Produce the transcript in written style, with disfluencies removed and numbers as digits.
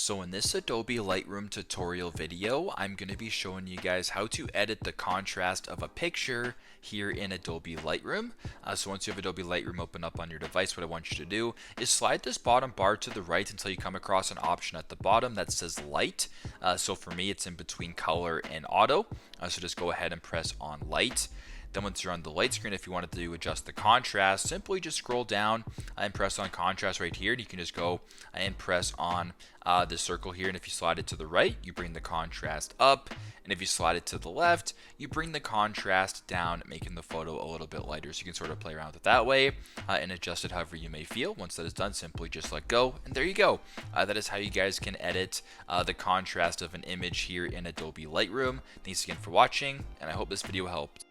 So in this Adobe Lightroom tutorial video, I'm going to be showing you guys how to edit the contrast of a picture here in Adobe Lightroom. So once you have Adobe Lightroom open up on your device, what I want you to do is slide this bottom bar to the right until you come across an option at the bottom that says light. So for me, it's in between color and auto. So just go ahead and press on light. Then once you're on the light screen, if you wanted to adjust the contrast, simply just scroll down and press on contrast right here. And you can just go and press on the circle here. And if you slide it to the right, you bring the contrast up. And if you slide it to the left, you bring the contrast down, making the photo a little bit lighter. So you can sort of play around with it that way and adjust it however you may feel. Once that is done, simply just let go. And there you go. That is how you guys can edit the contrast of an image here in Adobe Lightroom. Thanks again for watching, and I hope this video helped.